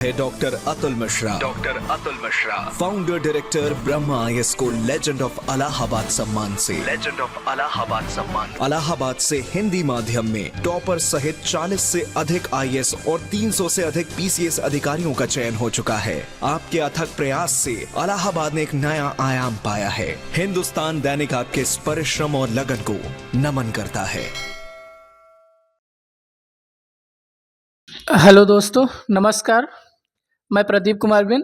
है doctor Atul Mishra. Founder director Brahma IAS को legend of Allahabad सम्मान से इलाहाबाद से हिंदी माध्यम में टॉपर सहित 40 से अधिक आईएएस और 300 से अधिक पीसीएस अधिकारियों का चयन हो चुका है। आपके अथक प्रयास से इलाहाबाद ने एक नया आयाम पाया है। हिंदुस्तान दैनिक आपके इस परिश्रम और लगन को नमन करता है। हेलो दोस्तों, नमस्कार। मैं प्रदीप कुमार बिन।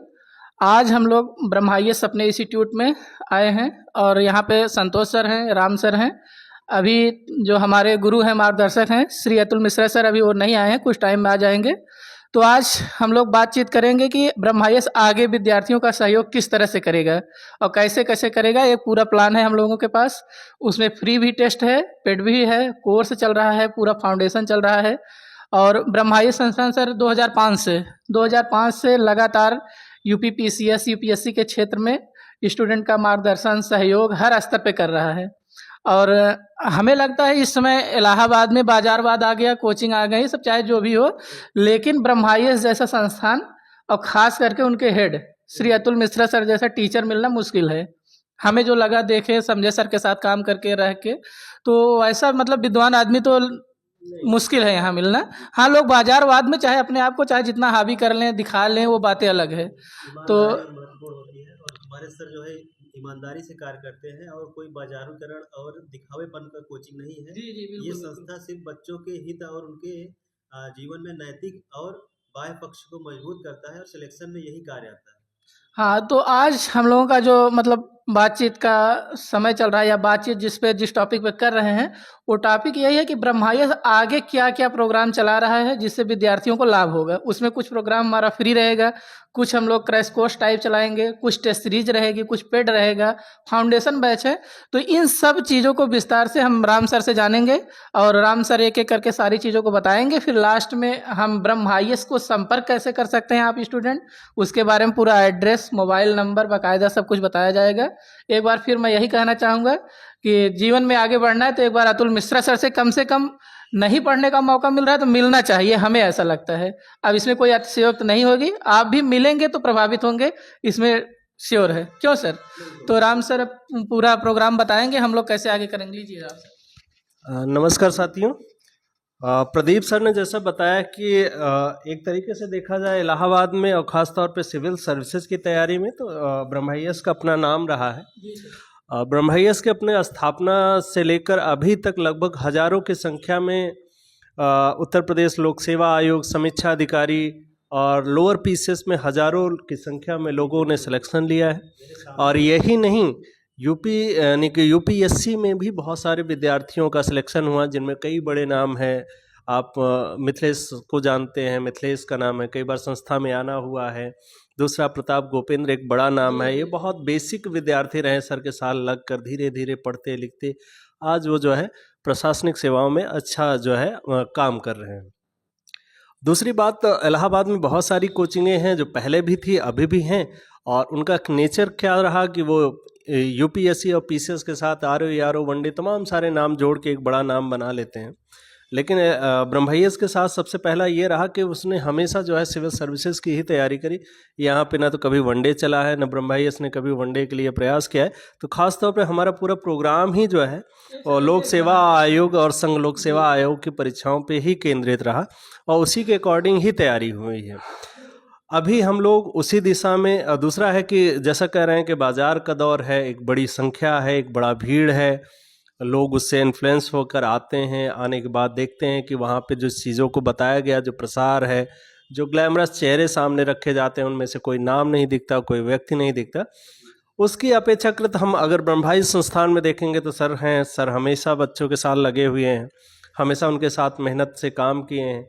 आज हम लोग ब्रह्मा आईएएस अपने इंस्टीट्यूट में आए हैं और यहाँ पे संतोष सर हैं, राम सर हैं। अभी जो हमारे गुरु हैं, मार्गदर्शक हैं, श्री अतुल मिश्रा सर, अभी वो नहीं आए हैं, कुछ टाइम में आ जाएंगे। तो आज हम लोग बातचीत करेंगे कि ब्रह्मा आईएएस आगे विद्यार्थियों का सहयोग किस तरह से करेगा और कैसे कैसे करेगा। एक पूरा प्लान है हम लोगों के पास। उसमें फ्री भी टेस्ट है, पेड भी है, कोर्स चल रहा है, पूरा फाउंडेशन चल रहा है। और ब्रह्मा आईएएस संस्थान सर 2005 से लगातार यूपी पीसीएस यूपीएससी के क्षेत्र में स्टूडेंट का मार्गदर्शन सहयोग हर स्तर पे कर रहा है। और हमें लगता है इस समय इलाहाबाद में बाजारवाद आ गया, कोचिंग आ गई, सब चाहे जो भी हो, लेकिन ब्रह्मा आईएएस जैसा संस्थान और ख़ास करके उनके हेड श्री अतुल मिश्रा सर जैसा टीचर मिलना मुश्किल है। हमें जो लगा, देखे समझे, सर के साथ काम करके रह के, तो ऐसा मतलब विद्वान आदमी तो मुश्किल है यहाँ मिलना। हाँ, लोग बाजारवाद में चाहे अपने आप को चाहे जितना हावी कर लें, दिखा लें, वो बातें अलग है। तो महत्वपूर्ण होती है और हमारे सर जो है ईमानदारी से कार्य करते हैं और कोई बाजारीकरण और दिखावेपन का कोचिंग नहीं है। ये संस्था सिर्फ बच्चों के हित और उनके जीवन में नैतिक और बाह्य पक्ष को मजबूत करता है और सिलेक्शन में यही कार्य आता है। हाँ, तो आज हम लोगों का जो मतलब बातचीत का समय चल रहा है या बातचीत जिस टॉपिक पे कर रहे हैं, वो टॉपिक यही है कि ब्रह्मा आईएएस आगे क्या क्या प्रोग्राम चला रहा है जिससे विद्यार्थियों को लाभ होगा। उसमें कुछ प्रोग्राम हमारा फ्री रहेगा, कुछ हम लोग क्रैश कोर्स टाइप चलाएंगे, कुछ टेस्ट सीरीज रहेगी, कुछ पेड रहेगा, फाउंडेशन बैच है। तो इन सब चीज़ों को विस्तार से हम राम सर से जानेंगे और राम सर एक एक करके सारी चीज़ों को बताएंगे। फिर लास्ट में हम ब्रह्मा आईएएस को संपर्क कैसे कर सकते हैं आप स्टूडेंट, उसके बारे में पूरा एड्रेस, मोबाइल नंबर बाकायदा सब कुछ बताया जाएगा। एक बार फिर मैं यही कहना चाहूँगा कि जीवन में आगे बढ़ना है तो एक बार अतुल मिश्रा सर से कम नहीं पढ़ने का मौका मिल रहा है तो मिलना चाहिए, हमें ऐसा लगता है। अब इसमें कोई अतिशयोक्ति नहीं होगी, आप भी मिलेंगे तो प्रभावित होंगे, इसमें श्योर है। क्यों सर? तो राम सर पूरा प्रोग्राम बताएंगे, हम लोग कैसे आगे करेंगे। लीजिए राम सर। नमस्कार साथियों। प्रदीप सर ने जैसा बताया कि एक तरीके से देखा जाए इलाहाबाद में और ख़ास तौर पे सिविल सर्विसेज की तैयारी में तो ब्रह्मा आईएएस का अपना नाम रहा है। ब्रह्मा आईएएस के अपने स्थापना से लेकर अभी तक लगभग हजारों की संख्या में उत्तर प्रदेश लोक सेवा आयोग, समीक्षा अधिकारी और लोअर पीसीएस में हजारों की संख्या में लोगों ने सिलेक्शन लिया है। और यही नहीं, यूपी यानी कि यूपीएससी में भी बहुत सारे विद्यार्थियों का सिलेक्शन हुआ जिनमें कई बड़े नाम हैं। आप मिथिलेश को जानते हैं, मिथिलेश का नाम है, कई बार संस्था में आना हुआ है। दूसरा प्रताप गोपेंद्र एक बड़ा नाम है। ये बहुत बेसिक विद्यार्थी रहे, सर के साल लग कर धीरे धीरे पढ़ते लिखते आज वो जो है प्रशासनिक सेवाओं में अच्छा जो है काम कर रहे हैं। दूसरी बात, इलाहाबाद में बहुत सारी कोचिंगें हैं जो पहले भी थी, अभी भी हैं, और उनका नेचर क्या रहा कि वो यूपीएससी और पीसीएस के साथ आरओ वनडे तमाम सारे नाम जोड़ के एक बड़ा नाम बना लेते हैं। लेकिन ब्रह्मा आईएएस के साथ सबसे पहला ये रहा कि उसने हमेशा जो है सिविल सर्विसेज की ही तैयारी करी। यहाँ पे ना तो कभी वनडे चला है, ना ब्रह्मा आईएएस ने कभी वनडे के लिए प्रयास किया है। तो खास तौर पे हमारा पूरा प्रोग्राम ही जो है और लोक सेवा आयोग और संघ लोक सेवा आयोग की परीक्षाओं पे ही केंद्रित रहा और उसी के अकॉर्डिंग ही तैयारी हुई है। अभी हम लोग उसी दिशा में। दूसरा है कि जैसा कह रहे हैं कि बाजार का दौर है, एक बड़ी संख्या है, एक बड़ा भीड़ है, लोग उससे इन्फ्लुएंस होकर आते हैं। आने के बाद देखते हैं कि वहाँ पे जो चीज़ों को बताया गया, जो प्रसार है, जो ग्लैमरस चेहरे सामने रखे जाते हैं, उनमें से कोई नाम नहीं दिखता, कोई व्यक्ति नहीं दिखता। उसकी अपेक्षाकृत हम अगर ब्रह्मा आईएएस संस्थान में देखेंगे तो सर हैं, सर हमेशा बच्चों के साथ लगे हुए हैं, हमेशा उनके साथ मेहनत से काम किए हैं।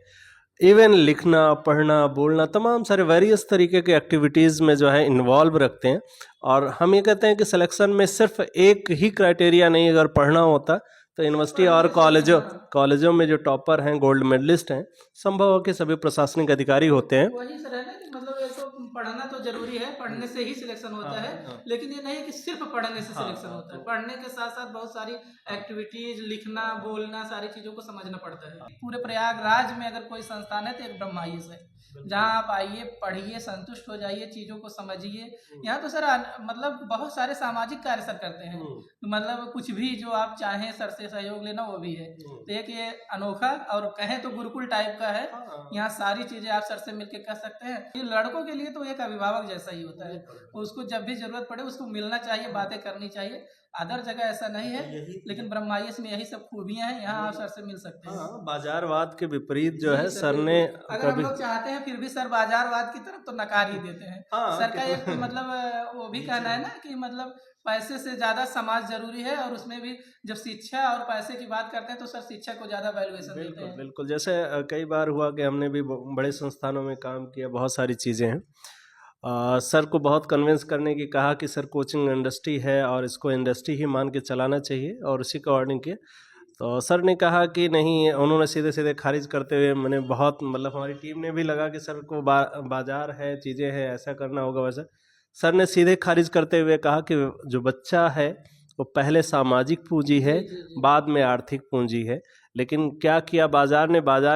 इवन लिखना, पढ़ना, बोलना, तमाम सारे वेरियस तरीके के एक्टिविटीज़ में जो है इन्वॉल्व रखते हैं। और हम ये कहते हैं कि सिलेक्शन में सिर्फ एक ही क्राइटेरिया नहीं, अगर पढ़ना होता तो यूनिवर्सिटी और कॉलेजों में जो टॉपर हैं, गोल्ड मेडलिस्ट हैं, संभव हो कि सभी प्रशासनिक अधिकारी होते हैं। वही सर है ना कि मतलब ये तो पढ़ना तो जरूरी है, पढ़ने से ही सिलेक्शन होता है, लेकिन ये नहीं कि सिर्फ पढ़ने से सिलेक्शन होता है। पढ़ने के साथ साथ बहुत सारी एक्टिविटीज, लिखना, बोलना, सारी चीजों को समझना पड़ता है। पूरे प्रयागराज में अगर कोई संस्थान है तो एक ब्रह्माइस है, जहाँ आप आइए, पढ़िए, संतुष्ट हो जाइए, चीज़ों को समझिए। यहाँ तो सर मतलब बहुत सारे सामाजिक कार्य सर करते हैं, मतलब कुछ भी जो आप चाहें सर से सहयोग लेना वो भी है। तो एक ये अनोखा और कहें तो गुरुकुल टाइप का है, यहाँ सारी चीज़ें आप सर से मिलकर कर सकते हैं। ये लड़कों के लिए तो एक अभिभावक जैसा ही होता है, उसको जब भी जरूरत पड़े उसको मिलना चाहिए, बातें करनी चाहिए। अदर जगह ऐसा नहीं है, लेकिन ब्रह्माइस में यही सब खूबियां हैं, यहाँ आप सर से मिल सकते हैं। बाजारवाद के विपरीत जो है सर ने, अगर हम लोग चाहते हैं फिर भी सर बाजारवाद की तरफ तो नकार ही देते हैं। सर का एक मतलब वो भी कहना है ना कि मतलब पैसे से ज्यादा समाज जरूरी है, और उसमें भी जब शिक्षा और पैसे की बात करते हैं तो सर शिक्षा को ज्यादा वैल्यूएशन देते हैं। बिल्कुल, जैसे कई बार हुआ कि हमने भी बड़े संस्थानों में काम किया, बहुत सारी चीज़ें हैं। सर को बहुत कन्विंस करने की कहा कि सर कोचिंग इंडस्ट्री है और इसको इंडस्ट्री ही मान के चलाना चाहिए, और उसी के अकॉर्डिंग किए। तो सर ने कहा कि नहीं, उन्होंने सीधे सीधे खारिज करते हुए, मैंने बहुत मतलब हमारी टीम ने भी लगा कि सर को बाजार है, चीज़ें हैं, ऐसा करना होगा वैसा। सर ने सीधे खारिज करते हुए कहा कि जो बच्चा है वो पहले सामाजिक पूंजी है, बाद में आर्थिक पूंजी है। लेकिन क्या किया बाजार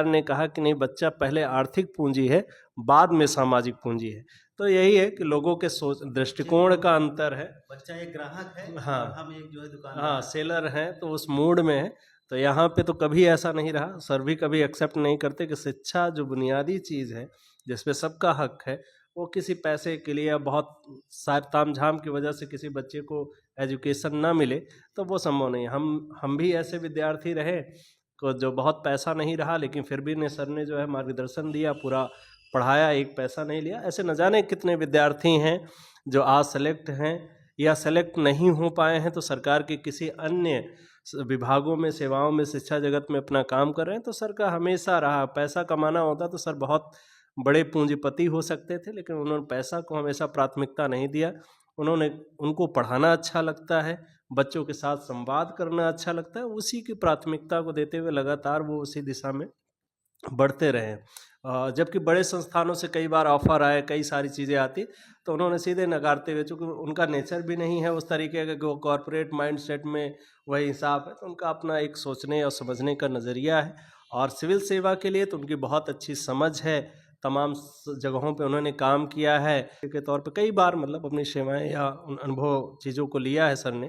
ने कहा कि नहीं, बच्चा पहले आर्थिक पूंजी है, बाद में सामाजिक पूंजी है। तो यही है कि लोगों के सोच दृष्टिकोण का अंतर है। बच्चा एक ग्राहक है, हाँ, हम एक जो है दुकान, हाँ, सेलर हैं, तो उस मूड में है। तो यहाँ पे तो कभी ऐसा नहीं रहा, सर भी कभी एक्सेप्ट नहीं करते कि शिक्षा जो बुनियादी चीज़ है, जिसपे सबका हक है, वो किसी पैसे के लिए या बहुत सारे तामझाम की वजह से किसी बच्चे को एजुकेशन ना मिले, तो वो संभव नहीं। हम भी ऐसे विद्यार्थी रहे को जो बहुत पैसा नहीं रहा, लेकिन फिर भी सर ने जो है मार्गदर्शन दिया, पूरा पढ़ाया, एक पैसा नहीं लिया। ऐसे न जाने कितने विद्यार्थी हैं जो आज सेलेक्ट हैं या सेलेक्ट नहीं हो पाए हैं, तो सरकार के किसी अन्य विभागों में, सेवाओं में, शिक्षा जगत में अपना काम कर रहे हैं। तो सर का हमेशा रहा, पैसा कमाना होता तो सर बहुत बड़े पूंजीपति हो सकते थे, लेकिन उन्होंने पैसा को हमेशा प्राथमिकता नहीं दिया। उनको पढ़ाना अच्छा लगता है, बच्चों के साथ संवाद करना अच्छा लगता है, उसी की प्राथमिकता को देते हुए लगातार वो उसी दिशा में बढ़ते रहे। जबकि बड़े संस्थानों से कई बार ऑफर आए, कई सारी चीज़ें आती, तो उन्होंने सीधे नकारते हुए, चूँकि उनका नेचर भी नहीं है उस तरीके का कि वो कॉरपोरेट माइंडसेट में वही हिसाब है, तो उनका अपना एक सोचने और समझने का नज़रिया है। और सिविल सेवा के लिए तो उनकी बहुत अच्छी समझ है, तमाम जगहों पे उन्होंने काम किया है के तौर पे, कई बार मतलब अपनी सेवाएं या उन अनुभव चीज़ों को लिया है सर ने,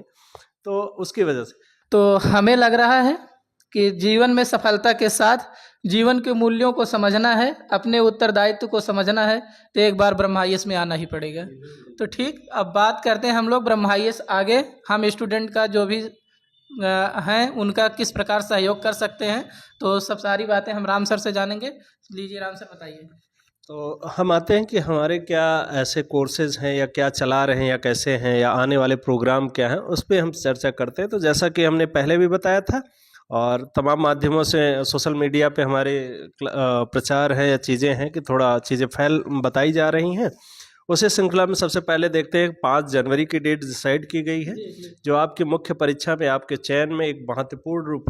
तो उसकी वजह से। तो हमें लग रहा है कि जीवन में सफलता के साथ जीवन के मूल्यों को समझना है, अपने उत्तरदायित्व को समझना है, तो एक बार ब्रह्माइस में आना ही पड़ेगा। तो ठीक, अब बात करते हैं हम लोग ब्रह्माइस आगे हम स्टूडेंट का जो भी हैं उनका किस प्रकार सहयोग कर सकते हैं, तो सब सारी बातें हम राम सर से जानेंगे। लीजिए राम सर बताइए। तो हम आते हैं कि हमारे क्या ऐसे कोर्सेज हैं या क्या चला रहे हैं या कैसे हैं या आने वाले प्रोग्राम क्या हैं, उस पर हम चर्चा करते हैं। तो जैसा कि हमने पहले भी बताया था और तमाम माध्यमों से सोशल मीडिया पे हमारे प्रचार है या चीज़ें हैं कि थोड़ा चीज़ें बताई जा रही हैं, उसी श्रृंखला में सबसे पहले देखते हैं 5 जनवरी की डेट डिसाइड की गई है, जो आपकी मुख्य परीक्षा में आपके चयन में एक महत्वपूर्ण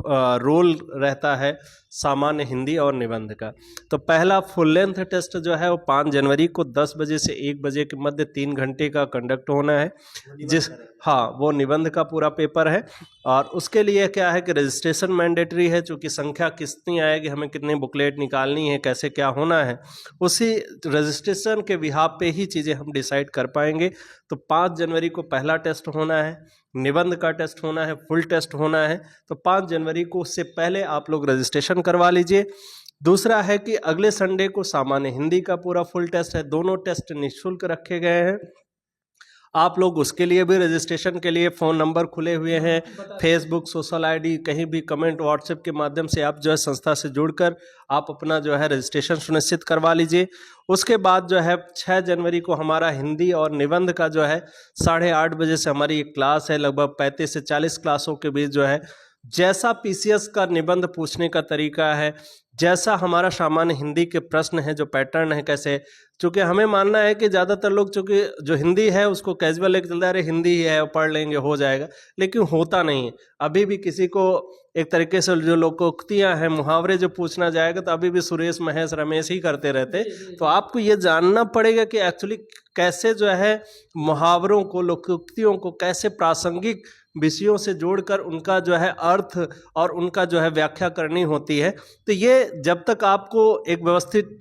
रोल रहता है सामान्य हिंदी और निबंध का। तो पहला फुल लेंथ टेस्ट जो है वो 5 जनवरी को 10 बजे से 1 बजे के मध्य 3 घंटे का कंडक्ट होना है, वो निबंध का पूरा पेपर है। और उसके लिए क्या है कि रजिस्ट्रेशन मैंडेटरी है, चूँकि संख्या कितनी आएगी, हमें कितनी बुकलेट निकालनी है, कैसे क्या होना है, उसी रजिस्ट्रेशन के बिहाफ पे ही चीज़ें हम डिसाइड कर पाएंगे। तो 5 जनवरी को पहला टेस्ट होना है, निबंध का टेस्ट होना है, फुल टेस्ट होना है। तो 5 जनवरी को उससे पहले आप लोग रजिस्ट्रेशन करवा लीजिए। दूसरा है कि अगले संडे को सामान्य हिंदी का पूरा फुल टेस्ट है, दोनों टेस्ट निःशुल्क रखे गए हैं। आप लोग उसके लिए भी रजिस्ट्रेशन के लिए फ़ोन नंबर खुले हुए हैं, फेसबुक, सोशल आईडी, कहीं भी कमेंट, व्हाट्सएप के माध्यम से आप जो है संस्था से जुड़कर आप अपना जो है रजिस्ट्रेशन सुनिश्चित करवा लीजिए। उसके बाद जो है 6 जनवरी को हमारा हिंदी और निबंध का जो है 8:30 बजे से हमारी एक क्लास है, लगभग 35 से 40 क्लासों के बीच जो है जैसा पीसीएस का निबंध पूछने का तरीका है, जैसा हमारा सामान्य हिंदी के प्रश्न है, जो पैटर्न है, कैसे चूंकि हमें मानना है कि ज़्यादातर लोग चूंकि जो हिंदी है उसको कैजुअल लेके चलता है, अरे हिंदी ही है पढ़ लेंगे हो जाएगा, लेकिन होता नहीं है। अभी भी किसी को एक तरीके से जो लोकोक्तियाँ हैं, मुहावरे जो पूछना जाएगा तो अभी भी सुरेश महेश रमेश ही करते रहते। तो आपको ये जानना पड़ेगा कि एक्चुअली कैसे जो है मुहावरों को, लोकोक्तियों को कैसे प्रासंगिक विषयों से जोड़कर उनका जो है अर्थ और उनका जो है व्याख्या करनी होती है। तो ये जब तक आपको एक व्यवस्थित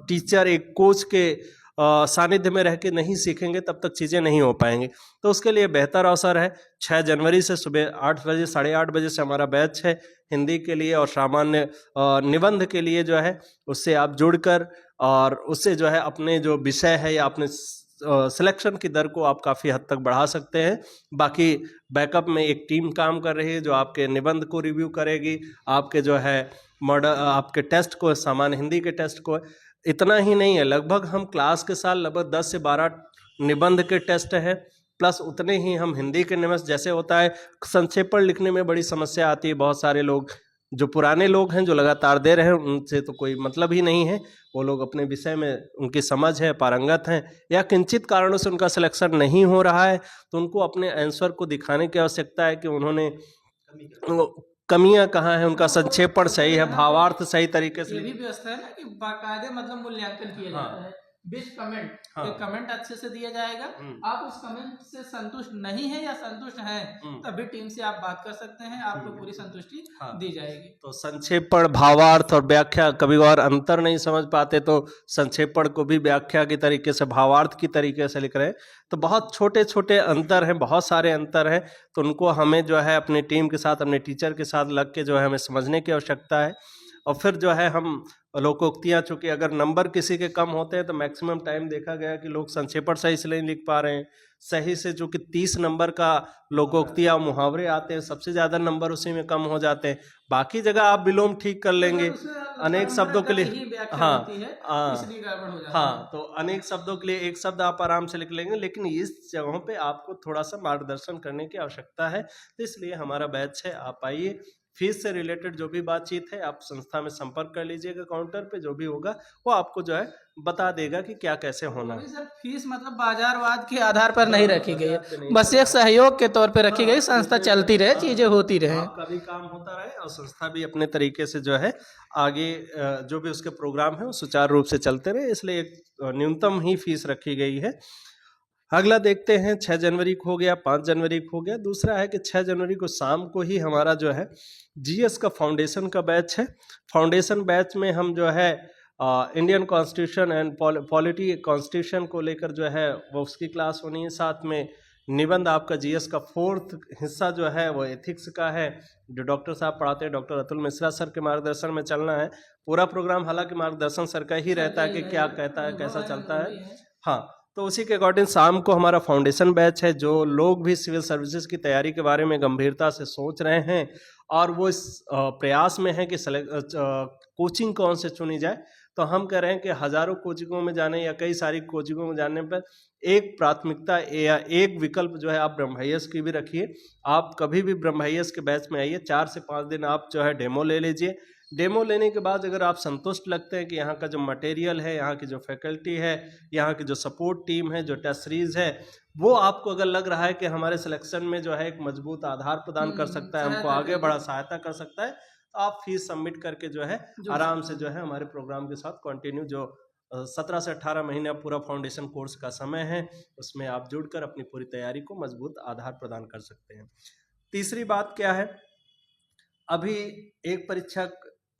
टीचर, एक कोच के सानिध्य में रह के नहीं सीखेंगे तब तक चीज़ें नहीं हो पाएंगी। तो उसके लिए बेहतर अवसर है 6 जनवरी से सुबह 8 बजे, 8:30 बजे से हमारा बैच है हिंदी के लिए और सामान्य निबंध के लिए जो है उससे आप जुड़कर और उससे जो है अपने जो विषय है या अपने सिलेक्शन की दर को आप काफ़ी हद तक बढ़ा सकते हैं। बाकी बैकअप में एक टीम काम कर रही है जो आपके निबंध को रिव्यू करेगी, आपके जो है मॉडल, आपके टेस्ट को, सामान्य हिंदी के टेस्ट को। इतना ही नहीं है, लगभग हम क्लास के साथ लगभग 10 से 12 निबंध के टेस्ट हैं, प्लस उतने ही हम हिंदी के निबंध। जैसे होता है संक्षेपण लिखने में बड़ी समस्या आती है, बहुत सारे लोग जो पुराने लोग हैं जो लगातार दे रहे हैं उनसे तो कोई मतलब ही नहीं है, वो लोग अपने विषय में उनकी समझ है, पारंगत हैं, या किंचित कारणों से उनका सिलेक्शन नहीं हो रहा है तो उनको अपने आंसर को दिखाने की आवश्यकता है कि उन्होंने कमियां कहाँ हैं, उनका संक्षेपण सही है, भावार्थ सही तरीके से। ये भी व्यवस्था है ना कि बाकायदे मतलब मूल्यांकन किया जाता है। बिच कमेंट, हाँ। एक कमेंट अच्छे से दिया जाएगा। आप उस कमेंट से संतुष्ट नहीं है या संतुष्ट हैं तभी टीम से आप बात कर सकते हैं, आपको पूरी संतुष्टि दी जाएगी। तो संक्षेपण, भावार्थ और व्याख्या, कभी और अंतर नहीं समझ पाते तो संक्षेपण को भी व्याख्या की तरीके से, भावार्थ की तरीके से लिख रहे हैं। तो बहुत छोटे छोटे अंतर हैं, बहुत सारे अंतर हैं, तो उनको हमें जो है अपनी टीम के साथ, अपने टीचर के साथ लग के जो है हमें समझने की आवश्यकता है। और फिर जो है हम लोकोक्तियाँ, चूँकि अगर नंबर किसी के कम होते हैं तो मैक्सिमम टाइम देखा गया कि लोग संक्षेपण सही से नहीं लिख पा रहे हैं, सही से चूँकि 30 नंबर का लोकोक्तियाँ मुहावरे आते हैं, सबसे ज़्यादा नंबर उसी में कम हो जाते हैं। बाकी जगह आप विलोम ठीक कर लेंगे, अनेक शब्दों के लिए, हाँ, तो अनेक शब्दों के लिए एक शब्द आप आराम से लिख लेंगे, लेकिन इस जगहों पे आपको थोड़ा सा मार्गदर्शन करने की आवश्यकता है। तो इसलिए हमारा बैच है, आप आइए। फीस से रिलेटेड जो भी बातचीत है आप संस्था में संपर्क कर लीजिएगा, काउंटर पे जो भी होगा वो आपको जो है बता देगा कि क्या कैसे होना है। सर फीस मतलब बाजारवाद के आधार पर नहीं रखी गई है, बस एक सहयोग के तौर पे रखी गई, संस्था चलती रहे, चीजें होती रहे, आपका भी काम होता रहे और संस्था भी अपने तरीके से जो है आगे जो भी उसके प्रोग्राम है वो सुचारू रूप से चलते रहे, इसलिए एक न्यूनतम ही फीस रखी गई है। अगला देखते हैं, 6 जनवरी को हो गया, 5 जनवरी को हो गया। दूसरा है कि 6 जनवरी को शाम को ही हमारा जो है जीएस का फाउंडेशन का बैच है। फाउंडेशन बैच में हम जो है Indian constitution and polity, constitution को लेकर जो है वो उसकी क्लास होनी है। साथ में निबंध आपका जीएस का 4th हिस्सा जो है वो एथिक्स का है, जो डॉक्टर साहब पढ़ाते हैं, डॉक्टर अतुल मिश्रा सर के मार्गदर्शन में चलना है। पूरा प्रोग्राम हालांकि मार्गदर्शन सर का ही रहता है कि क्या कहता है, कैसा चलता है। हाँ, तो उसी के अकॉर्डिंग शाम को हमारा फाउंडेशन बैच है। जो लोग भी सिविल सर्विसेज की तैयारी के बारे में गंभीरता से सोच रहे हैं और वो इस प्रयास में है कि कोचिंग कौन से चुनी जाए, तो हम कह रहे हैं कि हज़ारों कोचिंगों में जाने या कई सारी कोचिंगों में जाने पर एक प्राथमिकता या एक विकल्प जो है आप ब्रह्मयस की भी रखिए। आप कभी भी ब्रह्मयस के बैच में आइए, 4 से 5 दिन आप जो है डेमो ले लीजिए। डेमो लेने के बाद अगर आप संतुष्ट लगते हैं कि यहाँ का जो मटेरियल है, यहाँ की जो फैकल्टी है, यहाँ की जो सपोर्ट टीम है, जो टेस्ट सीरीज है, वो आपको अगर लग रहा है कि हमारे सिलेक्शन में जो है एक मजबूत आधार प्रदान कर सकता है, हमको आगे बड़ा सहायता कर सकता है, तो आप फीस सबमिट करके जो है आराम से जो है हमारे प्रोग्राम के साथ कंटिन्यू, जो 17 से 18 महीने पूरा फाउंडेशन कोर्स का समय है, उसमें आप जुड़कर अपनी पूरी तैयारी को मजबूत आधार प्रदान कर सकते हैं। तीसरी बात क्या है, अभी एक परीक्षा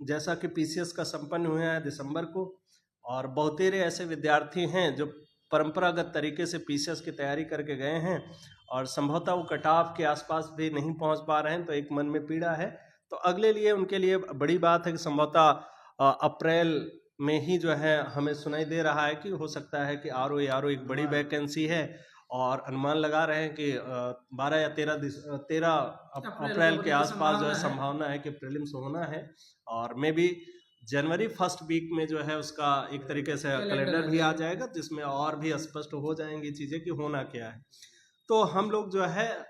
जैसा कि पीसीएस का संपन्न हुआ है दिसंबर को, और बहुतेरे ऐसे विद्यार्थी हैं जो परंपरागत तरीके से पीसीएस की तैयारी करके गए हैं और संभवतः वो कटाव के आसपास भी नहीं पहुंच पा रहे हैं, तो एक मन में पीड़ा है। तो अगले लिए उनके लिए बड़ी बात है कि संभवतः अप्रैल में ही जो है हमें सुनाई दे रहा है कि हो सकता है कि आरओ एक बड़ी वैकेंसी है, और अनुमान लगा रहे हैं कि 12 या 13 अप्रैल के आसपास जो है संभावना है कि प्रीलिम्स होना है, और मे बी जनवरी फर्स्ट वीक में जो है उसका एक तरीके से कैलेंडर भी आ जाएगा, जिसमें और भी स्पष्ट हो जाएंगी चीज़ें कि होना क्या है। तो हम लोग जो है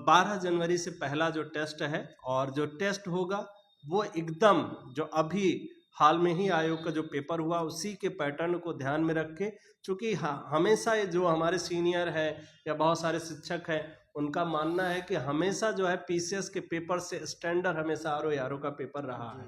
12 जनवरी से पहला जो टेस्ट है, और जो टेस्ट होगा वो एकदम जो अभी हाल में ही आयोग का जो पेपर हुआ उसी के पैटर्न को ध्यान में रख के, चूँकि हमेशा ये जो हमारे सीनियर हैं या बहुत सारे शिक्षक हैं उनका मानना है कि हमेशा जो है पीसीएस के पेपर से स्टैंडर्ड हमेशा आरओ का पेपर रहा है।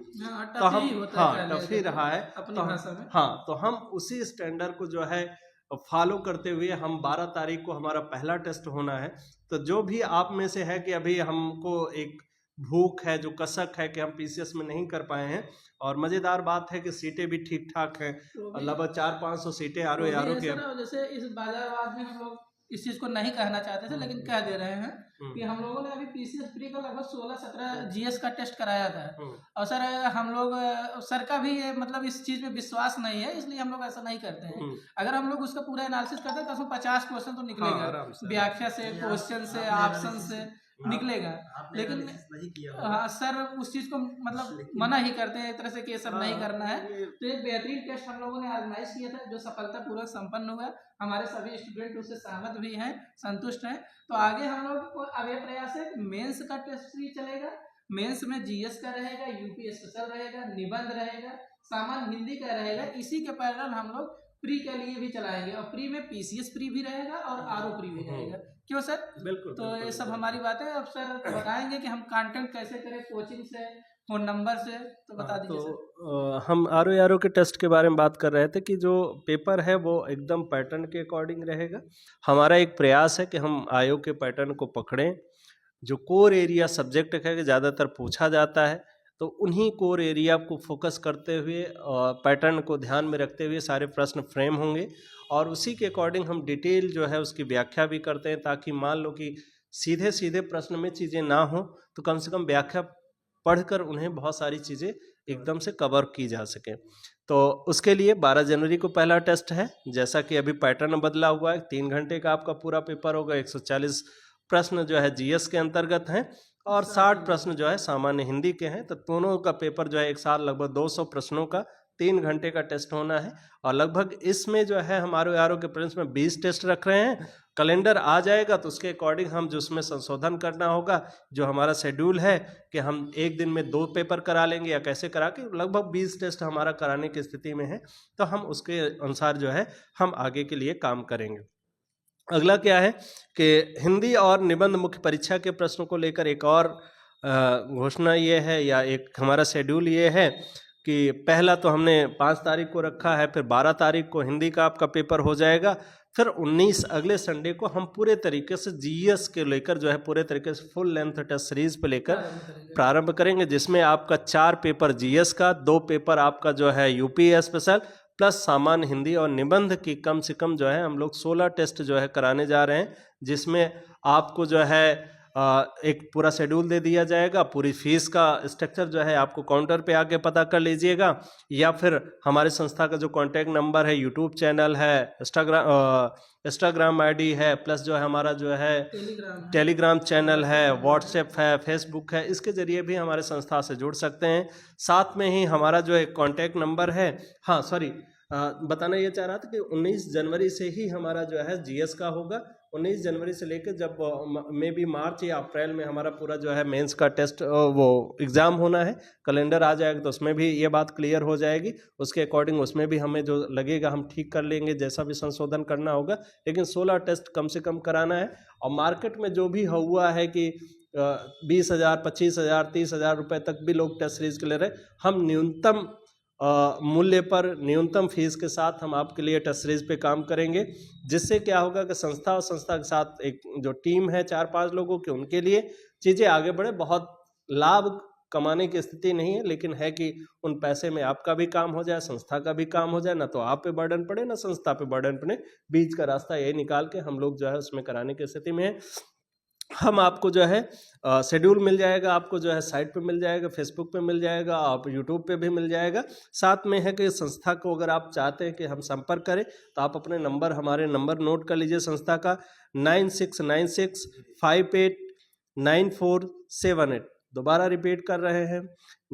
तो हम टफ ही रहा है अपनी भाषा में। तो हम उसी स्टैंडर्ड को जो है फॉलो करते हुए हम 12 तारीख को हमारा पहला टेस्ट होना है। तो जो भी आप में से है कि अभी हमको एक भूख है, जो कसक है कि हम पीसीएस में नहीं कर पाए हैं, और मज़ेदार बात है कि सीटें भी ठीक ठाक हैं, लगभग 400-500 सीटें आरओ के। जैसे इस बाजारवाद में हम लोग इस चीज़ को नहीं कहना चाहते थे, लेकिन कह दे रहे हैं कि हम लोगों ने अभी पीसीएस प्री का लगभग 16-17 जीएस का टेस्ट कराया था, और सर हम लोग सर का भी ये मतलब इस चीज़ में विश्वास नहीं है, इसलिए हम लोग ऐसा नहीं करते हैं। अगर हम लोग उसका पूरा एनालिसिस करते हैं तो उसमें 50 क्वेश्चन तो निकलेगा, व्याख्या से, क्वेश्चन से, ऑप्शन से निकलेगा, लेकिन हाँ सर उस चीज़ को मतलब मना ही करते हैं एक तरह से कि ये सब नहीं करना है। तो एक बेहतरीन टेस्ट हम लोगों ने ऑर्गेनाइज किया था जो सफलतापूर्वक संपन्न हुआ। हमारे सभी स्टूडेंट उससे सहमत भी हैं, संतुष्ट हैं। तो आगे हम लोग को अब ये प्रयास है मेंस का टेस्ट भी चलेगा। मेंस में जीएस का रहेगा, यूपी स्पेशल रहेगा, निबंध रहेगा, सामान्य हिंदी का रहेगा। इसी के पैरेलल हम लोग प्री के लिए भी चलाएंगे, और प्री में पीसीएस प्री भी रहेगा और आरओ प्री भी रहेगा। क्यों सर? बिल्कुल। तो ये सब हमारी बातें। अब सर बताएंगे कि हम कंटेंट कैसे करें, कोचिंग से, फोन नंबर से, तो बता दीजिए सर। हम आरओ के टेस्ट के बारे में बात कर रहे थे कि जो पेपर है वो एकदम पैटर्न के अकॉर्डिंग रहेगा। हमारा एक प्रयास है कि हम आयोग के पैटर्न को पकड़ें। जो कोर एरिया सब्जेक्ट है कि ज़्यादातर पूछा जाता है, तो उन्हीं कोर एरिया को फोकस करते हुए पैटर्न को ध्यान में रखते हुए सारे प्रश्न फ्रेम होंगे, और उसी के अकॉर्डिंग हम डिटेल जो है उसकी व्याख्या भी करते हैं, ताकि मान लो कि सीधे सीधे प्रश्न में चीज़ें ना हो तो कम से कम व्याख्या पढ़कर उन्हें बहुत सारी चीज़ें एकदम से कवर की जा सकें। तो उसके लिए 12 जनवरी को पहला टेस्ट है। जैसा कि अभी पैटर्न बदला हुआ है, 3 घंटे का आपका पूरा पेपर होगा। 140 प्रश्न जो है जीएस के अंतर्गत हैं और 60 प्रश्न जो है सामान्य हिंदी के हैं। तो दोनों का पेपर जो है एक साथ लगभग 200 प्रश्नों का 3 घंटे का टेस्ट होना है, और लगभग इसमें जो है हमारे आरओ के प्रिलिम्स में 20 टेस्ट रख रहे हैं। कैलेंडर आ जाएगा तो उसके अकॉर्डिंग हम जो उसमें संशोधन करना होगा, जो हमारा शेड्यूल है कि हम एक दिन में 2 पेपर करा लेंगे या कैसे करा के, लगभग 20 टेस्ट हमारा कराने की स्थिति में है। तो हम उसके अनुसार जो है हम आगे के लिए काम करेंगे। अगला क्या है कि हिंदी और निबंध मुख्य परीक्षा के प्रश्नों को लेकर एक और घोषणा ये है, या एक हमारा शेड्यूल ये है कि पहला तो हमने 5 तारीख को रखा है, फिर 12 तारीख को हिंदी का आपका पेपर हो जाएगा, फिर 19 अगले संडे को हम पूरे तरीके से जीएस के लेकर जो है पूरे तरीके से फुल लेंथ टेस्ट सीरीज पे लेकर प्रारंभ करेंगे, जिसमें आपका 4 पेपर जीएस का, 2 पेपर आपका जो है यूपी स्पेशल, प्लस सामान्य हिंदी और निबंध की कम से कम जो है हम लोग 16 टेस्ट जो है कराने जा रहे हैं, जिसमें आपको जो है एक पूरा शेड्यूल दे दिया जाएगा। पूरी फीस का स्ट्रक्चर जो है आपको काउंटर पे आके पता कर लीजिएगा, या फिर हमारे संस्था का जो कॉन्टैक्ट नंबर है, यूट्यूब चैनल है, इंस्टाग्राम आईडी है, प्लस जो है हमारा जो है टेलीग्राम चैनल है, व्हाट्सएप है, फेसबुक है, इसके ज़रिए भी हमारे संस्था से जुड़ सकते हैं। साथ में ही हमारा जो एक कॉन्टैक्ट नंबर है, हाँ सॉरी बताना ये चाह रहा था कि 19 जनवरी से ही हमारा जो है जीएस का होगा। 19 जनवरी से लेकर जब मे बी मार्च या अप्रैल में हमारा पूरा जो है मेंस का टेस्ट वो एग्ज़ाम होना है, कैलेंडर आ जाएगा तो उसमें भी ये बात क्लियर हो जाएगी। उसके अकॉर्डिंग उसमें भी हमें जो लगेगा हम ठीक कर लेंगे, जैसा भी संशोधन करना होगा, लेकिन 16 टेस्ट कम से कम कराना है। और मार्केट में जो भी हुआ है कि 20,000, 25,000, 30,000 रुपये तक भी लोग टेस्ट सीरीज के ले रहे, हम न्यूनतम मूल्य पर न्यूनतम फीस के साथ हम आपके लिए टेस्ट सीरीज पे काम करेंगे, जिससे क्या होगा कि संस्था और संस्था के साथ एक जो टीम है 4-5 लोगों की, उनके लिए चीज़ें आगे बढ़े। बहुत लाभ कमाने की स्थिति नहीं है, लेकिन है कि उन पैसे में आपका भी काम हो जाए, संस्था का भी काम हो जाए, ना तो आप पे बर्डन पड़े ना संस्था पे बर्डन पड़े। बीच का रास्ता यही निकाल के हम लोग जो है उसमें कराने की स्थिति में है। हम आपको जो है शेड्यूल मिल जाएगा, आपको जो है साइट पे मिल जाएगा, फेसबुक पे मिल जाएगा, आप यूट्यूब पे भी मिल जाएगा। साथ में है कि संस्था को अगर आप चाहते हैं कि हम संपर्क करें तो आप अपने नंबर, हमारे नंबर नोट कर लीजिए संस्था का 9696589478। दोबारा रिपीट कर रहे हैं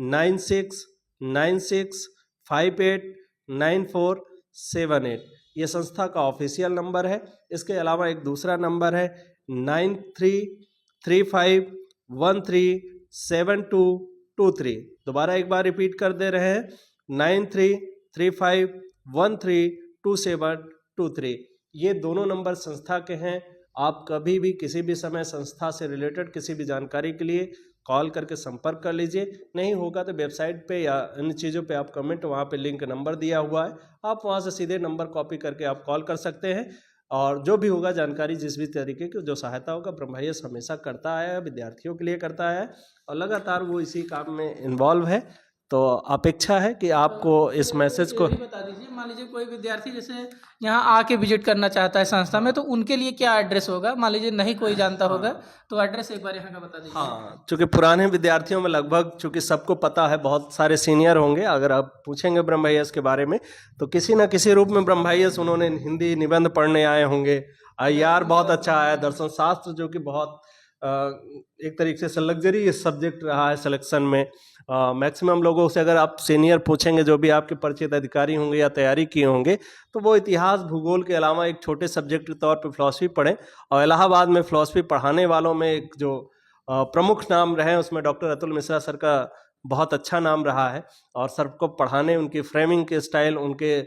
9696589478। ये संस्था का ऑफिशियल नंबर है। इसके अलावा एक दूसरा नंबर है 9335137223। दोबारा एक बार रिपीट कर दे रहे हैं 9335132723। ये दोनों नंबर संस्था के हैं। आप कभी भी किसी भी समय संस्था से रिलेटेड किसी भी जानकारी के लिए कॉल करके संपर्क कर लीजिए। नहीं होगा तो वेबसाइट पे या इन चीज़ों पे आप कमेंट, वहाँ पे लिंक नंबर दिया हुआ है, आप वहाँ से सीधे नंबर कॉपी करके आप कॉल कर सकते हैं। और जो भी होगा जानकारी, जिस भी तरीके की जो सहायता होगा, ब्रह्मायस हमेशा करता आया है, विद्यार्थियों के लिए करता आया है और लगातार वो इसी काम में इन्वॉल्व है। तो अपेक्षा है कि आपको इस मैसेज को ये भी बता दीजिए, मान लीजिए कोई विद्यार्थी जैसे यहाँ आके विजिट करना चाहता है संस्था में, तो उनके लिए क्या एड्रेस होगा? मान लीजिए नहीं कोई जानता होगा तो एड्रेस एक बार यहाँ का बता दीजिए। हाँ, चूँकि पुराने विद्यार्थियों में लगभग, चूँकि सबको पता है, बहुत सारे सीनियर होंगे, अगर आप पूछेंगे ब्रह्मायस के बारे में तो किसी न किसी रूप में ब्रह्मायस उन्होंने हिंदी निबंध पढ़ने आए होंगे। IR बहुत अच्छा आया, दर्शन शास्त्र जो कि बहुत एक तरीके से लग्जरी सब्जेक्ट रहा है सिलेक्शन में। मैक्सिमम लोगों से अगर आप सीनियर पूछेंगे, जो भी आपके परिचित अधिकारी होंगे या तैयारी किए होंगे, तो वो इतिहास भूगोल के अलावा एक छोटे सब्जेक्ट के तौर पे फिलॉसफी पढ़ें। और इलाहाबाद में फिलॉसफी पढ़ाने वालों में एक जो प्रमुख नाम रहे, उसमें डॉक्टर अतुल मिश्रा सर का बहुत अच्छा नाम रहा है। और सर को पढ़ाने, उनकी फ्रेमिंग के स्टाइल, उनके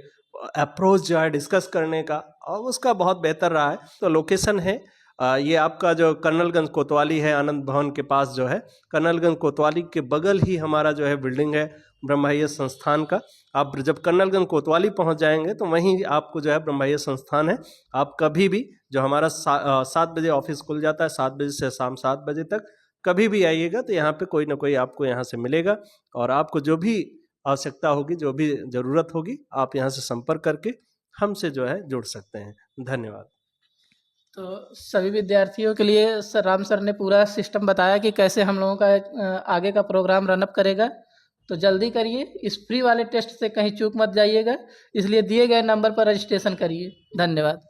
अप्रोच जो है डिस्कस करने का, और उसका बहुत बेहतर रहा है। तो लोकेशन है ये आपका जो कर्नलगंज कोतवाली है, आनंद भवन के पास जो है, कर्नलगंज कोतवाली के बगल ही हमारा जो है बिल्डिंग है ब्रह्मायस संस्थान का। आप जब कर्नलगंज कोतवाली पहुंच जाएंगे तो वहीं आपको जो है ब्रह्मायस संस्थान है। आप कभी भी, जो हमारा 7 बजे ऑफिस खुल जाता है, 7 बजे से शाम 7 बजे तक, कभी भी आइएगा तो यहाँ पे कोई ना कोई आपको यहाँ से मिलेगा। और आपको जो भी आवश्यकता होगी, जो भी ज़रूरत होगी, आप यहाँ से संपर्क करके हमसे जो है जुड़ सकते हैं। धन्यवाद। तो सभी विद्यार्थियों के लिए सर राम सर ने पूरा सिस्टम बताया कि कैसे हम लोगों का आगे का प्रोग्राम रनअप करेगा। तो जल्दी करिए, इस फ्री वाले टेस्ट से कहीं चूक मत जाइएगा, इसलिए दिए गए नंबर पर रजिस्ट्रेशन करिए। धन्यवाद।